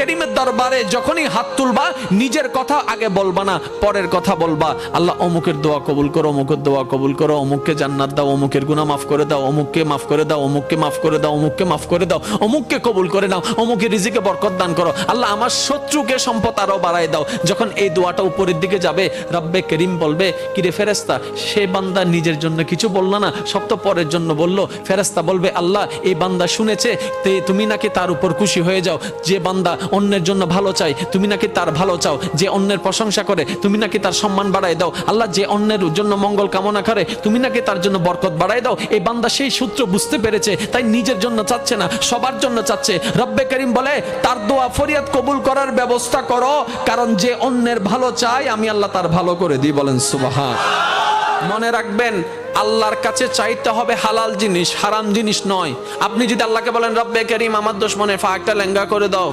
করিমের দরবারে যখনই হাত তুলবা নিজের কথা আগে বলবা না, পরের কথা বলবা। আল্লাহ অমুকের দোয়া কবুল করো, অমুকের দোয়া কবুল করো, অমুককে জান্নাত দাও, অমুকের গুনাহ মাফ করে দাও, অমুককে মাফ করে দাও, অমুককে মাফ করে দাও, অমুককে মাফ করে দাও, অমুককে কবুল করে নাও, অমুকের রিজিকে বরকত দান করো। আল্লাহ আমার শত্রুকে সম্পদ আরো বাড়ায় দাও। যখন এই দোয়াটা উপরের দিকে যাবে, রব্বে করিম বলবে, কিরে ফেরেশতা, সে বান্দা নিজের জন্য কিছু বলল না, সব তো পরের জন্য বলল। ফেরেশতা বলবে, আল্লাহ এই বান্দা শুনেছে, তুমি নাকি তার উপর খুশি হয়ে যাও। যে বান্দা অন্যের জন্য ভালো চায়, তুমি নাকি তার ভালো চাও। যে অন্যের প্রশংসা করে, তুমি নাকি তার সম্মান বাড়ায় দাও। আল্লাহ যে অন্যের জন্য মঙ্গল কামনা করে, তুমি নাকি তার জন্য বরকত বাড়ায় দাও। এই বান্দা সেই সূত্র বুঝতে পেরেছে, তাই নিজের জন্য চাচ্ছে না, সবার জন্য চাচ্ছে। রব্বে করিম বলে, তার দোয়া ফরিয়াদ কবুল করার ব্যবস্থা করো, কারণ যে অন্যের ভালো চায় আমি আল্লাহ তার ভালো করে দিই। বলেন সুবহান। মনে রাখবেন, আল্লাহর কাছে চাইতে হবে হালাল জিনিস, হারাম জিনিস নয়। আপনি যদি আল্লাহকে বলেন, রব্বে করিম আমার দুশমনের ফাঁকটা লেঙ্গা করে দাও,